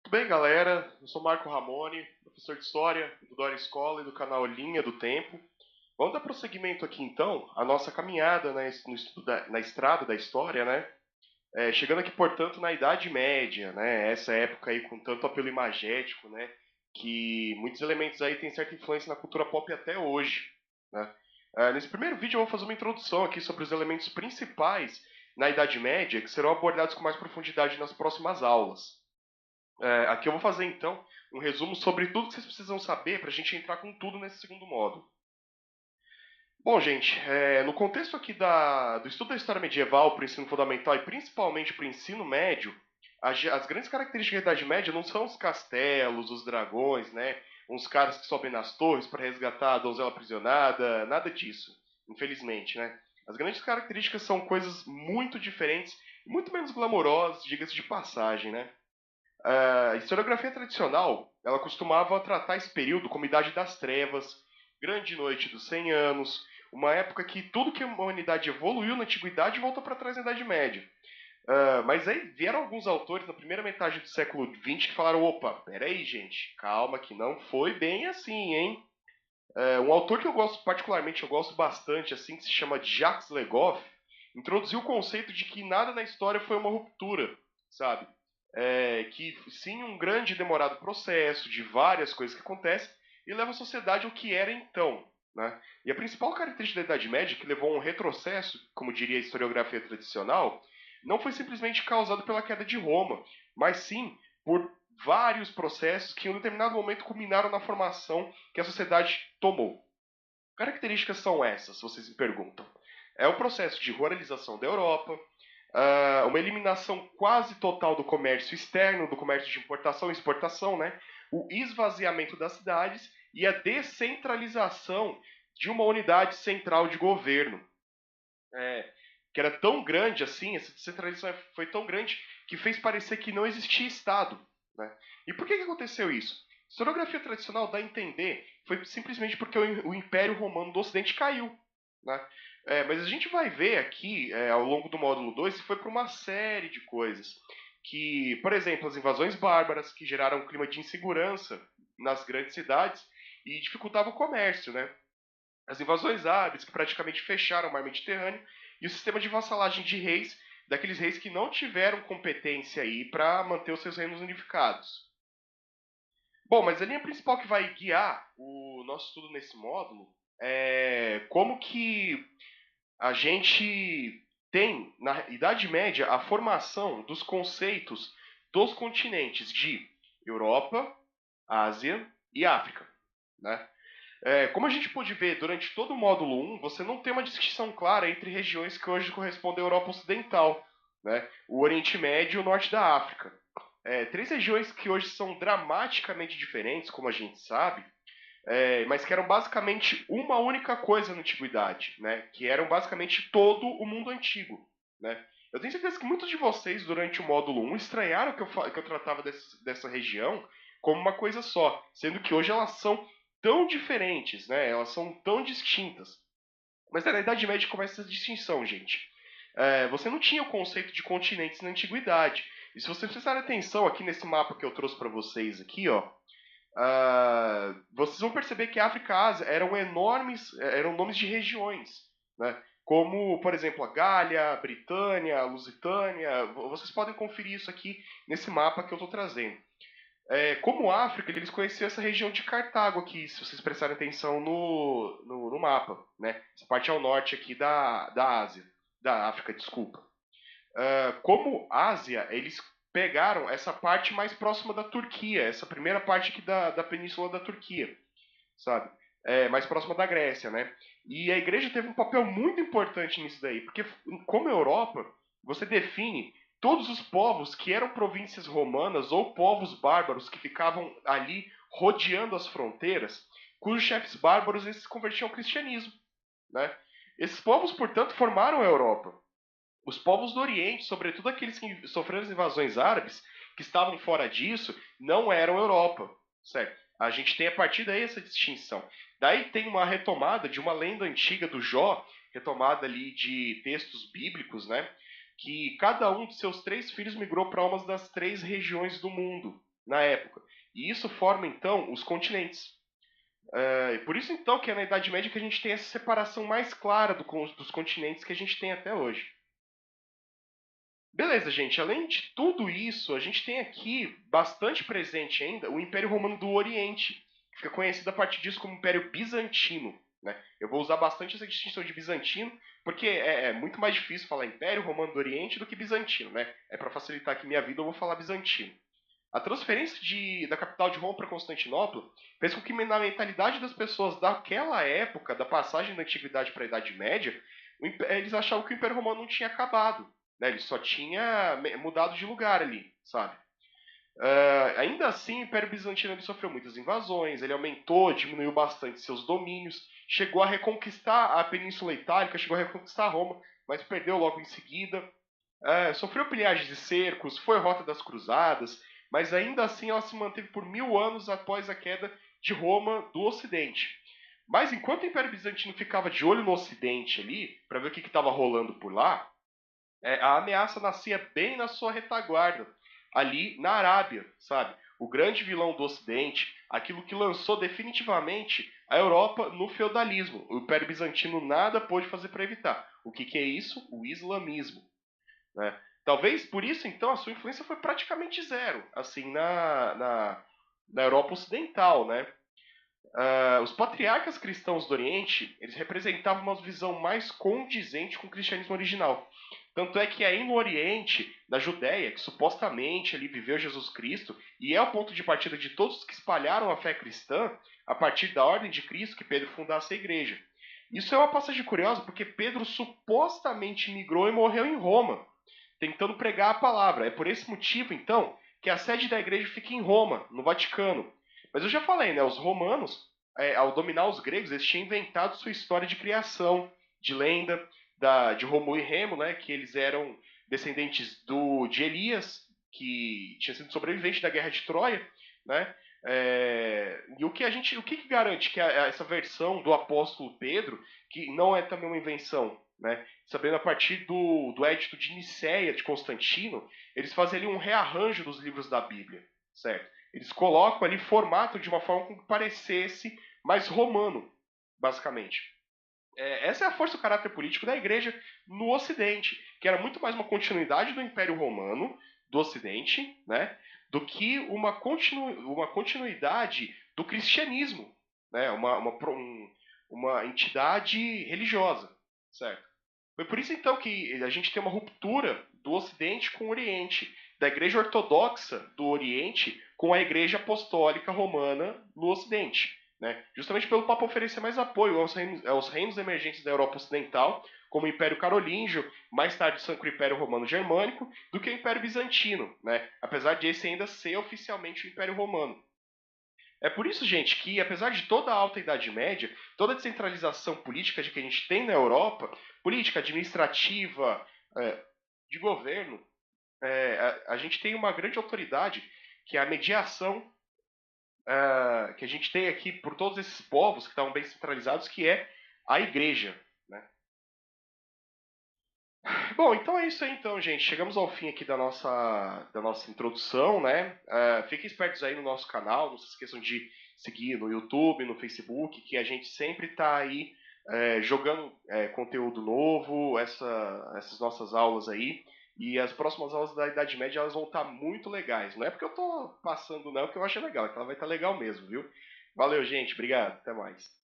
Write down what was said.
Tudo bem, galera? Eu sou Marco Ramone, professor de História do Dora Escola e do canal Linha do Tempo. Vamos dar prosseguimento aqui, então, à nossa caminhada no estudo na estrada da história, né? Chegando aqui, portanto, na Idade Média, né? Essa época aí com tanto apelo imagético, né? Que muitos elementos aí têm certa influência na cultura pop até hoje, né? Nesse primeiro vídeo eu vou fazer uma introdução aqui sobre os elementos principais na Idade Média que serão abordados com mais profundidade nas próximas aulas. Aqui eu vou fazer então um resumo sobre tudo que vocês precisam saber para a gente entrar com tudo nesse segundo módulo. Bom, gente, no contexto aqui do estudo da história medieval para o ensino fundamental e principalmente para o ensino médio, as grandes características da Idade Média não são os castelos, os dragões, né? Uns caras que sobem nas torres para resgatar a donzela aprisionada, nada disso, infelizmente, né? As grandes características são coisas muito diferentes e muito menos glamourosas, diga-se de passagem, né? A historiografia tradicional, ela costumava tratar esse período como Idade das Trevas, Grande Noite dos 100 Anos, uma época que tudo que a humanidade evoluiu na Antiguidade voltou para trás na Idade Média. Mas aí vieram alguns autores na primeira metade do século XX que falaram: opa, peraí, gente, calma, que não foi bem assim, hein? Um autor que eu gosto particularmente, eu gosto bastante, assim, que se chama Jacques Le Goff, introduziu o conceito de que nada na história foi uma ruptura, sabe? Que sim, um grande e demorado processo de várias coisas que acontecem e leva a sociedade ao que era então, né? E a principal característica da Idade Média, que levou a um retrocesso, como diria a historiografia tradicional, não foi simplesmente causado pela queda de Roma, mas sim por vários processos que em um determinado momento culminaram na formação que a sociedade tomou. Características são essas, vocês me perguntam. É o processo de ruralização da Europa, uma eliminação quase total do comércio externo, do comércio de importação e exportação, né? O esvaziamento das cidades e a descentralização de uma unidade central de governo. É, que era tão grande assim, essa descentralização foi tão grande que fez parecer que não existia Estado. Né? E por que aconteceu isso? A historiografia tradicional dá a entender que foi simplesmente porque o Império Romano do Ocidente caiu. Né? Mas a gente vai ver aqui, ao longo do módulo 2, que foi por uma série de coisas. Que, por exemplo, as invasões bárbaras, que geraram um clima de insegurança nas grandes cidades e dificultavam o comércio, né? As invasões árabes, que praticamente fecharam o mar Mediterrâneo, e o sistema de vassalagem de reis, daqueles reis que não tiveram competência aí para manter os seus reinos unificados. Bom, mas a linha principal que vai guiar o nosso estudo nesse módulo é como que a gente tem, na Idade Média, a formação dos conceitos dos continentes de Europa, Ásia e África, né? Como a gente pôde ver durante todo o módulo 1, você não tem uma distinção clara entre regiões que hoje correspondem à Europa Ocidental, né? O Oriente Médio e o Norte da África. Três regiões que hoje são dramaticamente diferentes, como a gente sabe, mas que eram basicamente uma única coisa na antiguidade, né? Que eram basicamente todo o mundo antigo, né? Eu tenho certeza que muitos de vocês, durante o módulo 1, estranharam que eu tratava dessa região como uma coisa só, sendo que hoje elas são tão diferentes, né? Elas são tão distintas. Mas na Idade Média começa essa distinção, gente. Você não tinha o conceito de continentes na antiguidade. E se vocês prestarem atenção aqui nesse mapa que eu trouxe para vocês aqui, ó, vocês vão perceber que África e Ásia eram nomes de regiões, né? Como, por exemplo, a Gália, a Britânia, a Lusitânia. Vocês podem conferir isso aqui nesse mapa que eu estou trazendo. Como África, eles conheciam essa região de Cartago aqui, se vocês prestarem atenção no mapa, né? Essa parte ao norte aqui da Ásia, da África, desculpa. Como Ásia, eles pegaram essa parte mais próxima da Turquia, essa primeira parte aqui da península da Turquia, sabe? Mais próxima da Grécia, né? E a igreja teve um papel muito importante nisso daí, porque como Europa, você define todos os povos que eram províncias romanas ou povos bárbaros que ficavam ali rodeando as fronteiras, cujos chefes bárbaros eles se convertiam ao cristianismo, né? Esses povos, portanto, formaram a Europa. Os povos do Oriente, sobretudo aqueles que sofreram as invasões árabes, que estavam fora disso, não eram Europa, certo? A gente tem a partir daí essa distinção. Daí tem uma retomada de uma lenda antiga do Jó, retomada ali de textos bíblicos, né? Que cada um de seus três filhos migrou para uma das três regiões do mundo. na época. E isso forma, então, os continentes. Por isso, então, que é na Idade Média que a gente tem essa separação mais clara dos continentes que a gente tem até hoje. Beleza, gente. Além de tudo isso, a gente tem aqui bastante presente ainda o Império Romano do Oriente, que fica conhecido a partir disso como Império Bizantino. Né? Eu vou usar bastante essa distinção de bizantino, porque é muito mais difícil falar Império Romano do Oriente do que bizantino. Né? É para facilitar aqui minha vida, eu vou falar bizantino. A transferência da capital de Roma para Constantinopla fez com que na mentalidade das pessoas daquela época, da passagem da Antiguidade para a Idade Média, eles achavam que o Império Romano não tinha acabado. Né? Ele só tinha mudado de lugar ali, sabe? Ainda assim, o Império Bizantino ele sofreu muitas invasões, ele aumentou, diminuiu bastante seus domínios, chegou a reconquistar a Península Itálica, chegou a reconquistar Roma, mas perdeu logo em seguida. Sofreu pilhagens e cercos, foi rota das cruzadas, mas ainda assim ela se manteve por 1000 anos após a queda de Roma do Ocidente. Mas enquanto o Império Bizantino ficava de olho no Ocidente ali, para ver o que estava rolando por lá, a ameaça nascia bem na sua retaguarda, ali na Arábia, sabe? O grande vilão do Ocidente, aquilo que lançou definitivamente a Europa no feudalismo. O Império Bizantino nada pôde fazer para evitar. O que é isso? O islamismo. Né? Talvez por isso, então, a sua influência foi praticamente zero, assim, na Europa Ocidental, né? Os patriarcas cristãos do Oriente, eles representavam uma visão mais condizente com o cristianismo original. Tanto é que aí no Oriente, na Judéia, que supostamente ali viveu Jesus Cristo, e é o ponto de partida de todos que espalharam a fé cristã, a partir da ordem de Cristo, que Pedro fundasse a igreja. Isso é uma passagem curiosa, porque Pedro supostamente migrou e morreu em Roma, tentando pregar a palavra. É por esse motivo, então, que a sede da igreja fica em Roma, no Vaticano. Mas eu já falei, né? Os romanos, ao dominar os gregos, eles tinham inventado sua história de criação, de lenda, de Romulo e Remo, né? Que eles eram descendentes de Elias, que tinha sido sobrevivente da guerra de Troia, né? E o que garante que essa versão do apóstolo Pedro, que não é também uma invenção, né? Sabendo a partir do Edito de Nicéia de Constantino, eles fazem ali um rearranjo dos livros da Bíblia, certo? Eles colocam ali formato de uma forma que parecesse mais romano, basicamente. Essa é a força do caráter político da igreja no Ocidente, que era muito mais uma continuidade do Império Romano do Ocidente, né, do que uma continuidade do cristianismo, né, uma entidade religiosa, certo? Foi por isso então que a gente tem uma ruptura do Ocidente com o Oriente, da Igreja Ortodoxa do Oriente com a Igreja Apostólica Romana no Ocidente. Né? Justamente pelo Papa oferecer mais apoio aos reinos emergentes da Europa Ocidental, como o Império Carolíngio, mais tarde o Sacro Império Romano Germânico, do que o Império Bizantino, né? Apesar de esse ainda ser oficialmente o Império Romano. É por isso, gente, que apesar de toda a alta Idade Média, toda a descentralização política que a gente tem na Europa, política administrativa, de governo, a gente tem uma grande autoridade, que é a mediação que a gente tem aqui por todos esses povos que estavam bem centralizados, que é a igreja. Né? Bom, então é isso aí então, gente. Chegamos ao fim aqui da nossa introdução, né? Fiquem espertos aí no nosso canal, não se esqueçam de seguir no YouTube, no Facebook, que a gente sempre está aí jogando conteúdo novo, essas nossas aulas aí. E as próximas aulas da Idade Média elas vão estar muito legais. Não é porque eu estou passando, não, que eu acho legal, é que ela vai estar legal mesmo, viu? Valeu, gente. Obrigado. Até mais.